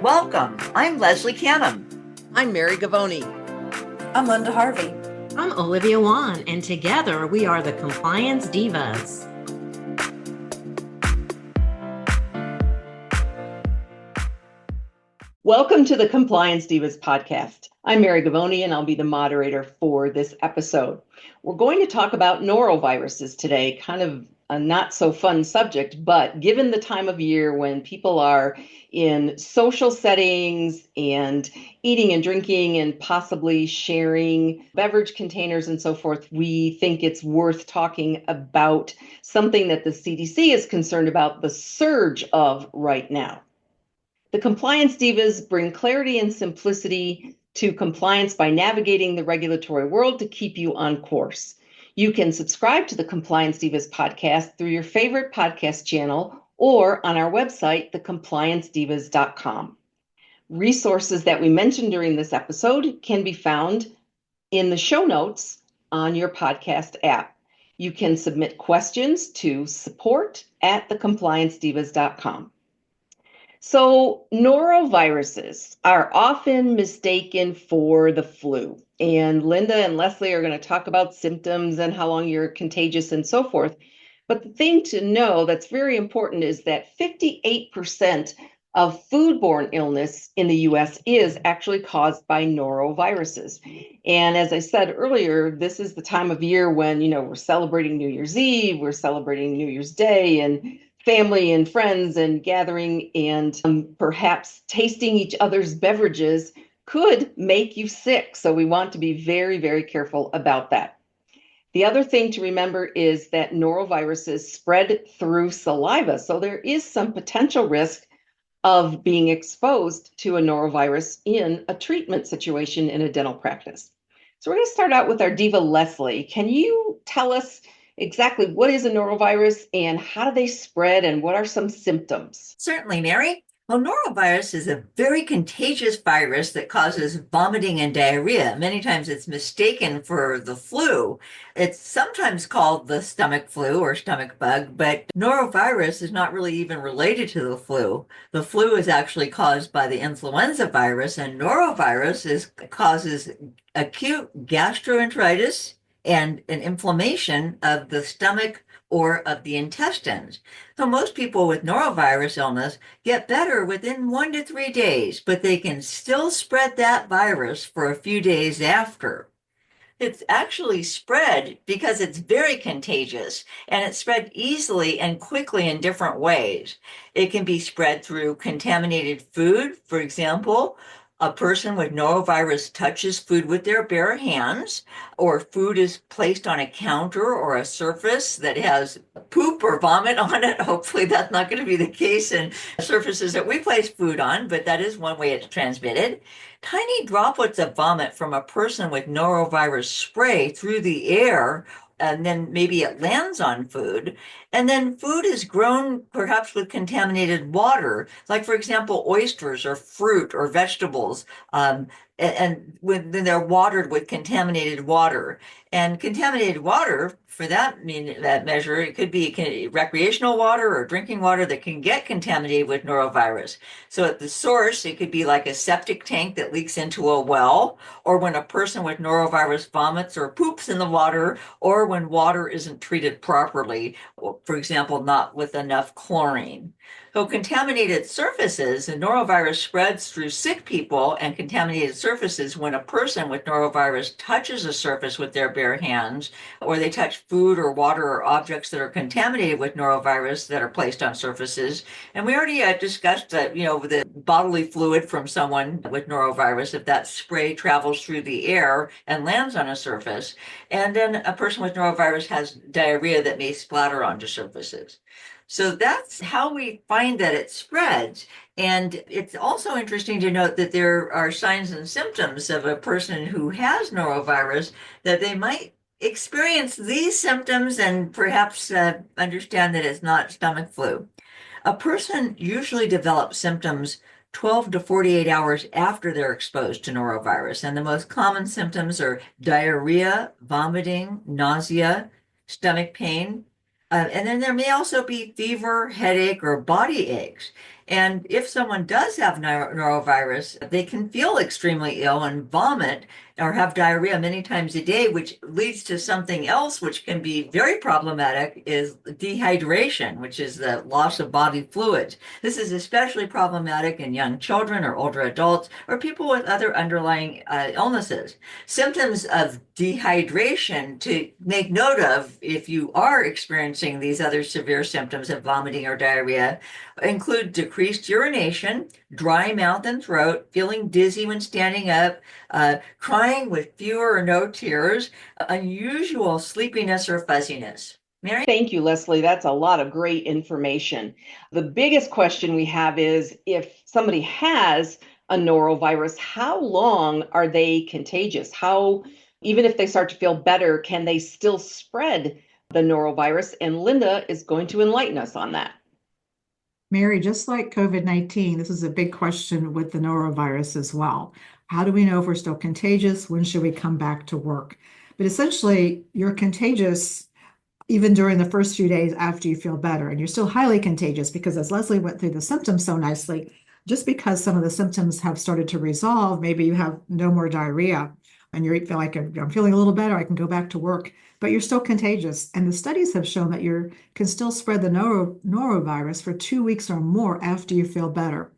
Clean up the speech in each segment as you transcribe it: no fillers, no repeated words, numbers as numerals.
Welcome. I'm Leslie Canham. I'm Mary Gavoni. I'm Linda Harvey. I'm Olivia Wan, and together we are the Compliance Divas. Welcome to the Compliance Divas podcast. I'm Mary Gavoni, and I'll be the moderator for this episode. We're going to talk about noroviruses today, kind of a not so fun subject, but given the time of year when people are in social settings and eating and drinking and possibly sharing beverage containers and so forth, we think it's worth talking about something that the CDC is concerned about, the surge of right now. The Compliance Divas bring clarity and simplicity to compliance by navigating the regulatory world to keep you on course. You can subscribe to the Compliance Divas podcast through your favorite podcast channel or on our website, thecompliancedivas.com. Resources that we mentioned during this episode can be found in the show notes on your podcast app. You can submit questions to support@thecompliancedivas.com. So noroviruses are often mistaken for the flu. And Linda and Leslie are going to talk about symptoms and how long you're contagious and so forth. But the thing to know that's very important is that 58% of foodborne illness in the US is actually caused by noroviruses. And as I said earlier, this is the time of year when, we're celebrating New Year's Eve, we're celebrating New Year's Day, and family and friends and gathering and perhaps tasting each other's beverages could make you sick. So we want to be very, very careful about that. The other thing to remember is that noroviruses spread through saliva. So there is some potential risk of being exposed to a norovirus in a treatment situation in a dental practice. So we're going to start out with our diva, Leslie. Can you tell us exactly what is a norovirus and how do they spread and what are some symptoms? Certainly, Mary. Well, norovirus is a very contagious virus that causes vomiting and diarrhea. Many times it's mistaken for the flu. It's sometimes called the stomach flu or stomach bug, but norovirus is not really even related to the flu. The flu is actually caused by the influenza virus, and norovirus causes acute gastroenteritis and an inflammation of the stomach or of the intestines. So most people with norovirus illness get better within 1 to 3 days, but they can still spread that virus for a few days after. It's actually spread because it's very contagious, and it's spread easily and quickly in different ways. It can be spread through contaminated food. For example, a person with norovirus touches food with their bare hands, or food is placed on a counter or a surface that has poop or vomit on it. Hopefully that's not going to be the case in surfaces that we place food on, but that is one way it's transmitted. Tiny droplets of vomit from a person with norovirus spray through the air, and then maybe it lands on food. And then food is grown perhaps with contaminated water, like, for example, oysters or fruit or vegetables. And when then they're watered with contaminated water. And contaminated water, for that measure, it could be recreational water or drinking water that can get contaminated with norovirus. So at the source, it could be like a septic tank that leaks into a well, or when a person with norovirus vomits or poops in the water, or when water isn't treated properly, for example, not with enough chlorine. So contaminated surfaces, and norovirus spreads through sick people and contaminated surfaces when a person with norovirus touches a surface with their bare hands, or they touch food or water or objects that are contaminated with norovirus that are placed on surfaces. And we already discussed that, the bodily fluid from someone with norovirus, if that spray travels through the air and lands on a surface, and then a person with norovirus has diarrhea that may splatter onto surfaces. So that's how we find that it spreads. And it's also interesting to note that there are signs and symptoms of a person who has norovirus that they might experience these symptoms and perhaps understand that it's not stomach flu. A person usually develops symptoms 12 to 48 hours after they're exposed to norovirus. And the most common symptoms are diarrhea, vomiting, nausea, stomach pain. And then there may also be fever, headache, or body aches. And if someone does have norovirus, they can feel extremely ill and vomit or have diarrhea many times a day, which leads to something else, which can be very problematic, is dehydration, which is the loss of body fluids. This is especially problematic in young children or older adults or people with other underlying illnesses. Symptoms of dehydration to make note of if you are experiencing these other severe symptoms of vomiting or diarrhea include decreased urination, dry mouth and throat, feeling dizzy when standing up, crying with fewer or no tears, unusual sleepiness or fuzziness. Mary? Thank you, Leslie. That's a lot of great information. The biggest question we have is if somebody has a norovirus, how long are they contagious? How, even if they start to feel better, can they still spread the norovirus? And Linda is going to enlighten us on that. Mary, just like COVID-19, this is a big question with the norovirus as well. How do we know if we're still contagious? When should we come back to work? But essentially, you're contagious even during the first few days after you feel better. And you're still highly contagious because, as Leslie went through the symptoms so nicely, just because some of the symptoms have started to resolve, maybe you have no more diarrhea and you feel like I'm feeling a little better, I can go back to work, but you're still contagious. And the studies have shown that you can still spread the norovirus for 2 weeks or more after you feel better.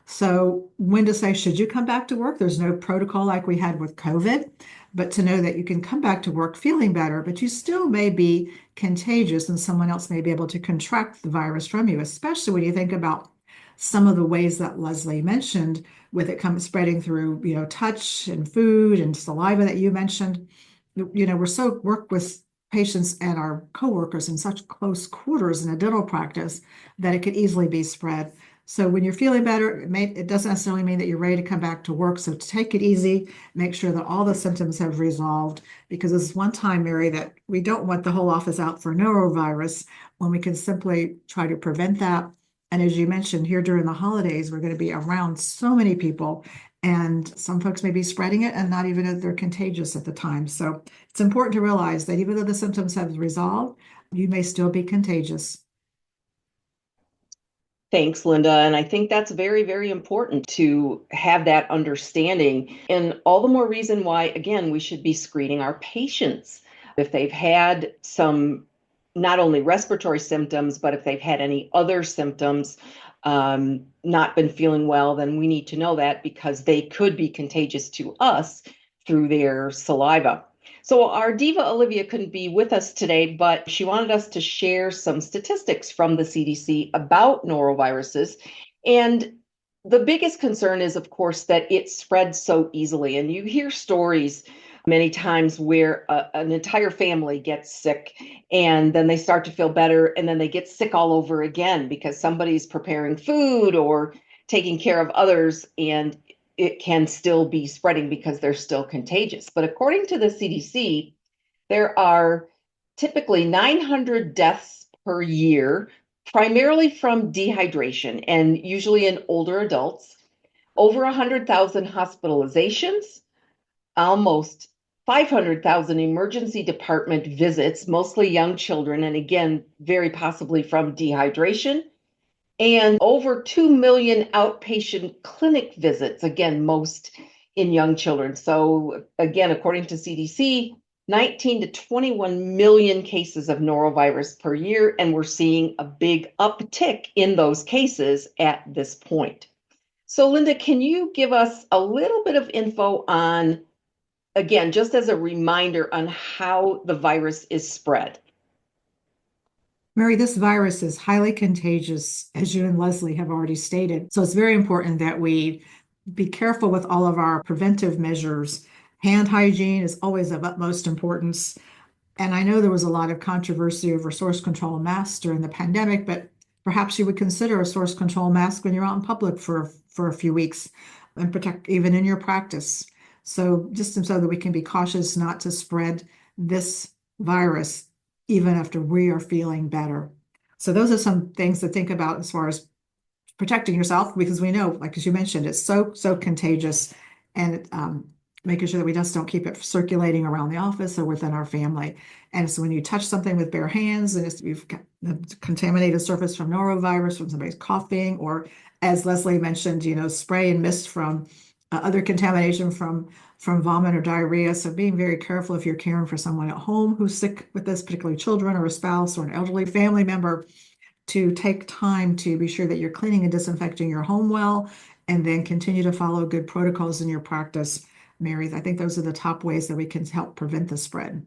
So when to say, should you come back to work? There's no protocol like we had with COVID, but to know that you can come back to work feeling better, but you still may be contagious and someone else may be able to contract the virus from you, especially when you think about some of the ways that Leslie mentioned with it spreading through, touch and food and saliva that you mentioned. Work with patients and our coworkers in such close quarters in a dental practice that it could easily be spread. So when you're feeling better, it doesn't necessarily mean that you're ready to come back to work. So take it easy, make sure that all the symptoms have resolved, because this is one time, Mary, that we don't want the whole office out for norovirus when we can simply try to prevent that. And as you mentioned, here during the holidays, we're going to be around so many people, and some folks may be spreading it and not even know they're contagious at the time. So it's important to realize that even though the symptoms have resolved, you may still be contagious. Thanks, Linda. And I think that's very, very important to have that understanding. And all the more reason why, again, we should be screening our patients. If they've had some not only respiratory symptoms, but if they've had any other symptoms, not been feeling well, then we need to know that because they could be contagious to us through their saliva. So our diva Olivia couldn't be with us today, but she wanted us to share some statistics from the CDC about noroviruses. And the biggest concern is, of course, that it spreads so easily. And you hear stories many times where an entire family gets sick and then they start to feel better and then they get sick all over again because somebody's preparing food or taking care of others, and it can still be spreading because they're still contagious. But according to the CDC, there are typically 900 deaths per year, primarily from dehydration and usually in older adults, over 100,000 hospitalizations, almost 500,000 emergency department visits, mostly young children, and again, very possibly from dehydration, and over 2 million outpatient clinic visits, again, most in young children. So again, according to CDC, 19 to 21 million cases of norovirus per year, and we're seeing a big uptick in those cases at this point. So Linda, can you give us a little bit of info on, again, just as a reminder on how the virus is spread? Mary, this virus is highly contagious, as you and Leslie have already stated. So it's very important that we be careful with all of our preventive measures. Hand hygiene is always of utmost importance. And I know there was a lot of controversy over source control masks during the pandemic, but perhaps you would consider a source control mask when you're out in public for a few weeks and protect even in your practice. So just so that we can be cautious not to spread this virus even after we are feeling better. So those are some things to think about as far as protecting yourself, because we know, like as you mentioned, it's so contagious, and making sure that we just don't keep it circulating around the office or within our family. And so when you touch something with bare hands and you've got the contaminated surface from norovirus, from somebody's coughing, or as Leslie mentioned, spray and mist from other contamination from vomit or diarrhea. So being very careful if you're caring for someone at home who's sick with this, particularly children or a spouse or an elderly family member, to take time to be sure that you're cleaning and disinfecting your home well, and then continue to follow good protocols in your practice. Mary, I think those are the top ways that we can help prevent the spread.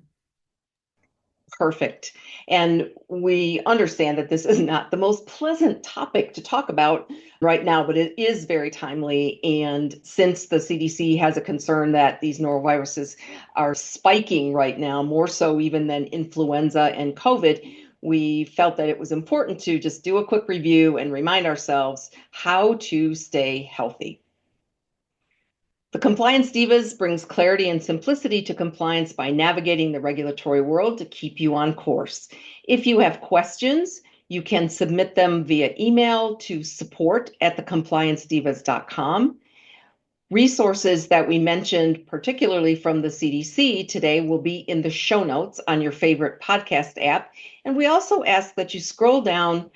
Perfect. And we understand that this is not the most pleasant topic to talk about right now, but it is very timely. And since the CDC has a concern that these noroviruses are spiking right now, more so even than influenza and COVID, we felt that it was important to just do a quick review and remind ourselves how to stay healthy. The Compliance Divas brings clarity and simplicity to compliance by navigating the regulatory world to keep you on course. If you have questions, you can submit them via email to support@thecompliancedivas.com. Resources that we mentioned, particularly from the CDC today, will be in the show notes on your favorite podcast app. And we also ask that you scroll down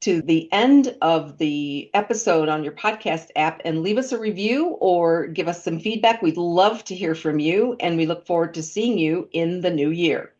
to the end of the episode on your podcast app and leave us a review or give us some feedback. We'd love to hear from you, and we look forward to seeing you in the new year.